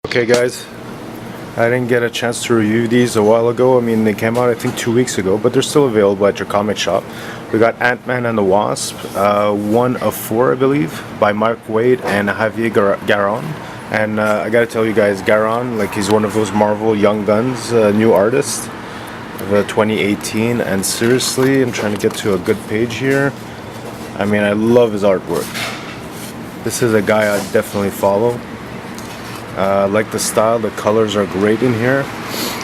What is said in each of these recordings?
Okay guys, I didn't get a chance to review these a while ago. I mean, they came out I think 2 weeks ago, but they're still available at your comic shop. We got Ant-Man and the Wasp, 1 of 4 I believe, by Marc and Javier Garron. And I gotta tell you guys, Garron, like, he's one of those Marvel young guns, new artist of 2018, and seriously, I'm trying to get to a good page here. I mean, I love his artwork. This is a guy I'd definitely follow. Like the style, the colors are great in here.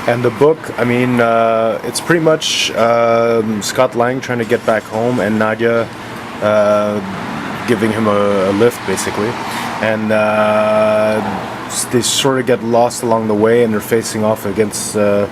And the book, I mean, it's pretty much Scott Lang trying to get back home and Nadia giving him a lift, basically. And they sort of get lost along the way, and they're facing off against a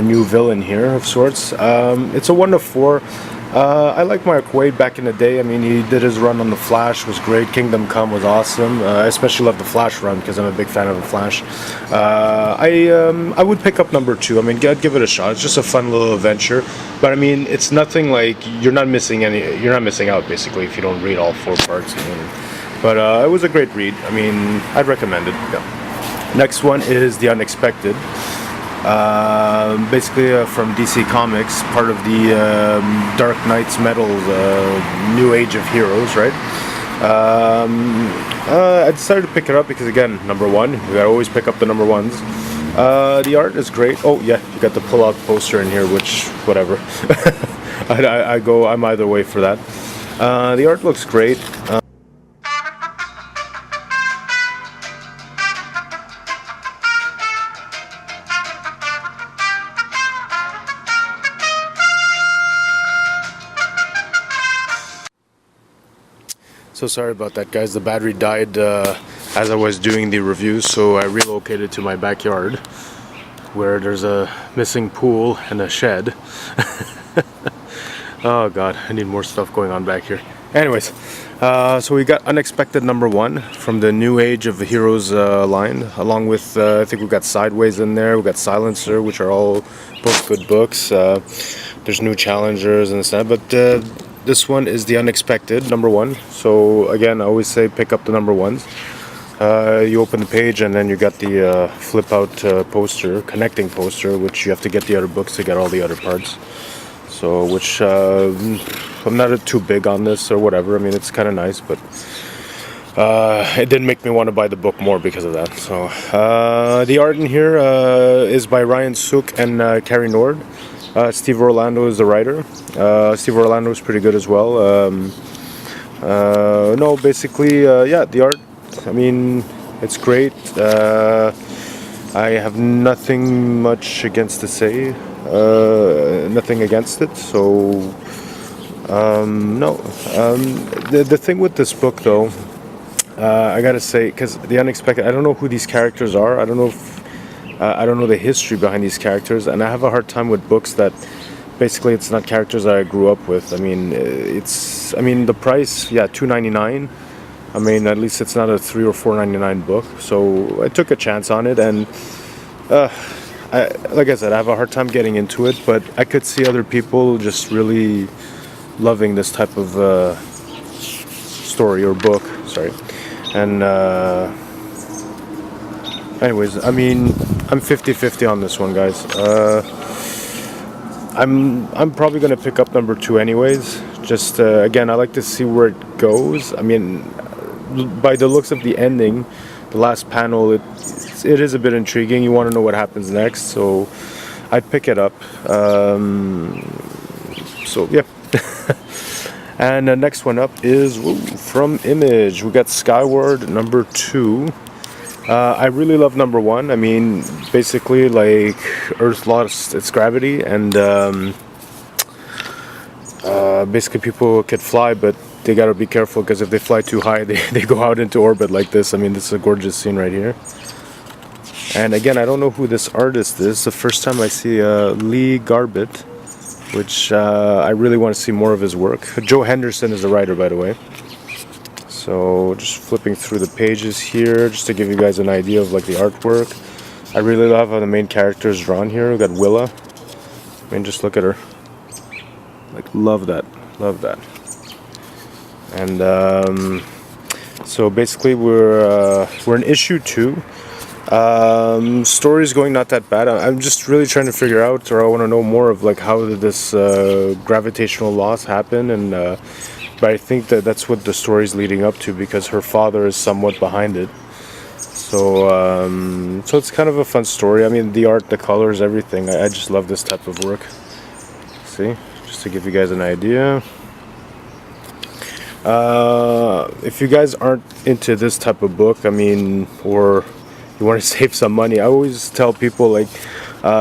new villain here of sorts. It's a 1 of 4. I like Marc back in the day. I mean, he did his run on the Flash, was great. Kingdom Come was awesome. I especially love the Flash run because I'm a big fan of the Flash. I would pick up number 2. I mean, I'd give it a shot. It's just a fun little adventure. But I mean, it's nothing like you're not missing out basically if you don't read all 4 parts. I mean, but it was a great read. I mean, I'd recommend it. Yeah. Next one is The Unexpected. Basically from DC Comics, part of the Dark Knight's Metal's new age of heroes, right? I decided to pick it up because, again, number 1, you gotta always pick up the number 1s. The art is great. Oh yeah, you got the pull-out poster in here, which, whatever. I'm either way for that. The art looks great. So sorry about that, guys. The battery died as I was doing the review, so I relocated to my backyard where there's a missing pool and a shed. Oh god, I need more stuff going on back here. Anyways, so we got Unexpected number 1 from the New Age of the Heroes line, along with I think we got Sideways in there, we got Silencer, which are all both good books. There's new challengers and stuff, but this one is The Unexpected, number 1. So again, I always say pick up the number 1s. You open the page and then you got the flip out poster, connecting poster, which you have to get the other books to get all the other parts. So, which I'm not too big on this or whatever. I mean, it's kind of nice, but it didn't make me want to buy the book more because of that. So the art in here is by Ryan Sook and Carrie Nord. Steve Orlando is the writer. Steve Orlando is pretty good as well. No, basically, yeah, the art, I mean, it's great. I have nothing much against to say. Nothing against it. So, no. The thing with this book, though, I gotta say, because The Unexpected, I don't know who these characters are. I don't know if I don't know the history behind these characters, and I have a hard time with books that basically it's not characters that I grew up with. I mean, the price, yeah, $2.99. I mean, at least it's not a $3 or $4.99 book. So I took a chance on it, and like I said, I have a hard time getting into it, but I could see other people just really loving this type of story or book. Sorry, and. Anyways, I mean, I'm 50-50 on this one, guys. I'm probably gonna pick up number 2 anyways. Just again, I like to see where it goes. I mean, by the looks of the ending, the last panel, it is a bit intriguing. You want to know what happens next, so I'd pick it up. So yeah. And the next one up is from Image. We got Skyward number 2. I really love number 1. I mean, basically, like, Earth lost its gravity, and basically people could fly, but they gotta be careful, because if they fly too high, they go out into orbit like this. I mean, this is a gorgeous scene right here. And again, I don't know who this artist is. The first time I see Lee Garbett, which I really want to see more of his work. Joe Henderson is the writer, by the way. So just flipping through the pages here, just to give you guys an idea of like the artwork. I really love how the main character is drawn here. We got Willa. I mean, just look at her. Like, love that, love that. And So basically we're in issue 2. Story's going not that bad. I'm just really trying to figure out, or I want to know more of like how did this gravitational loss happen, and but I think that that's what the story's leading up to because her father is somewhat behind it. So so it's kind of a fun story. I mean, the art, the colors, everything. I just love this type of work. See, just to give you guys an idea. If you guys aren't into this type of book, I mean, or you want to save some money, I always tell people like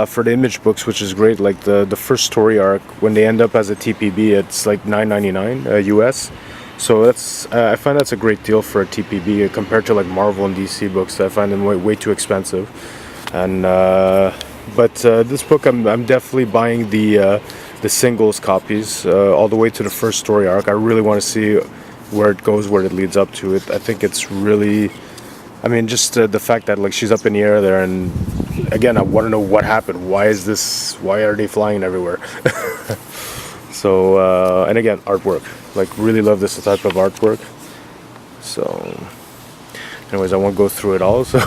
for the image books, which is great, like the first story arc, when they end up as a TPB, it's like $9.99 US. So that's I find that's a great deal for a TPB compared to like Marvel and DC books. I find them way too expensive. And but this book, I'm definitely buying the singles copies all the way to the first story arc. I really want to see where it goes, where it leads up to it. I think it's really, I mean, just the fact that like she's up in the air there, and again, I want to know what happened. Why are they flying everywhere? So and again, artwork, like really love this type of artwork. So anyways, I won't go through it all, so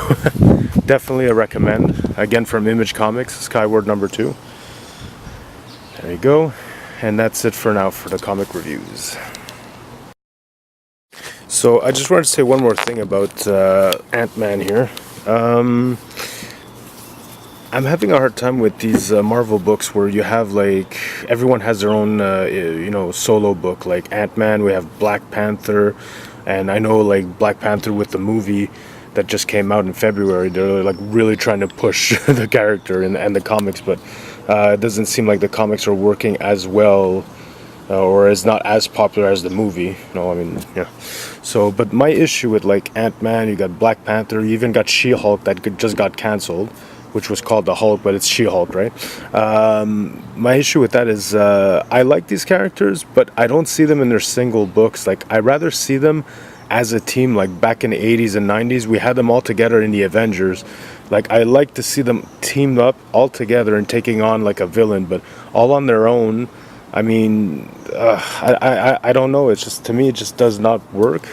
definitely a recommend. Again, from Image Comics, Skyward #2. There you go. And that's it for now for the comic reviews. So I just wanted to say one more thing about Ant-Man here. I'm having a hard time with these Marvel books where you have like everyone has their own you know, solo book. Like Ant-Man, we have Black Panther, and I know like Black Panther with the movie that just came out in February, they're like really trying to push the character and the comics, but it doesn't seem like the comics are working as well or is not as popular as the movie. You know, I mean, yeah. So, but my issue with like Ant-Man, you got Black Panther, you even got She-Hulk that just got cancelled, which was called the Hulk, but it's She-Hulk, right? My issue with that is I like these characters, but I don't see them in their single books. Like, I rather see them as a team. Like back in the 80s and 90s, we had them all together in the Avengers. Like, I like to see them teamed up all together and taking on like a villain, but all on their own. I mean, I don't know. It's just, to me, it just does not work.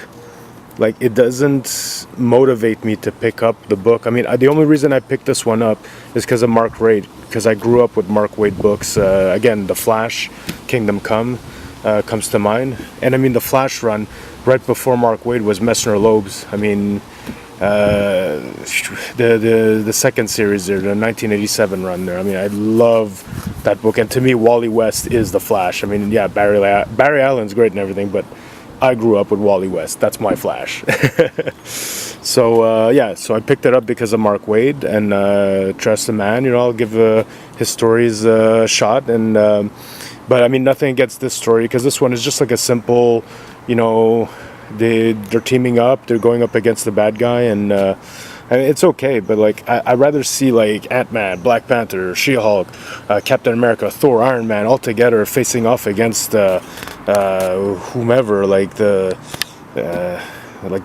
Like, it doesn't motivate me to pick up the book. I mean, the only reason I picked this one up is because of Mark Waid, because I grew up with Mark Waid books. Again, The Flash, Kingdom Come comes to mind. And I mean, the Flash run right before Mark Waid was Messner Loeb's. I mean, the second series there, the 1987 run there. I mean, I love that book. And to me, Wally West is the Flash. I mean, yeah, Barry Allen's great and everything, but I grew up with Wally West. That's my Flash. So yeah, so I picked it up because of Mark Waid and trust the man. You know, I'll give his stories a shot. And but I mean, nothing against this story, because this one is just like a simple, you know, they're teaming up, they're going up against the bad guy, and it's okay. But like, I'd rather see like Ant-Man, Black Panther, She-Hulk, Captain America, Thor, Iron Man all together facing off against whomever, like the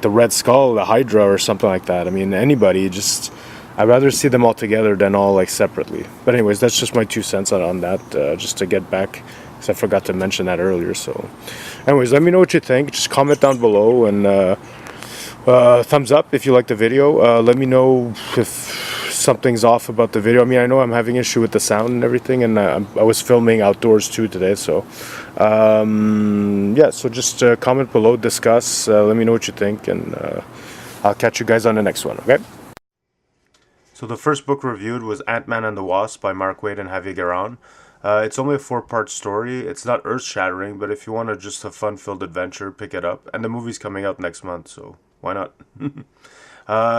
Red Skull, the Hydra, or something like that. I mean, anybody. Just, I'd rather see them all together than all like separately. But anyways, that's just my 2 cents on that. Just to get back, because I forgot to mention that earlier. So, anyways, let me know what you think. Just comment down below, and thumbs up if you like the video. Let me know if something's off about the video. I mean, I know I'm having issue with the sound and everything, and I was filming outdoors too today. So, yeah. So just comment below, discuss. Let me know what you think, and I'll catch you guys on the next one. Okay. So the first book reviewed was Ant-Man and the Wasp by Mark Waid and Javier Garron. It's only a 4-part story. It's not earth-shattering, but if you want just a fun-filled adventure, pick it up. And the movie's coming out next month, so why not?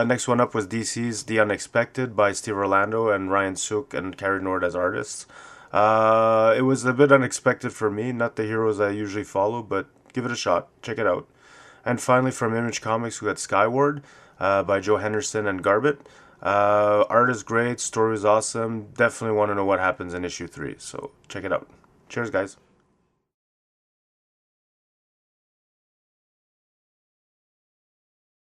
Next one up was DC's The Unexpected by Steve Orlando and Ryan Sook and Carrie Nord as artists. It was a bit unexpected for me, not the heroes I usually follow, but give it a shot. Check it out. And finally, from Image Comics, we got Skyward by Joe Henderson and Garbett. Art is great, story is awesome. Definitely want to know what happens in issue 3, so check it out. Cheers, guys.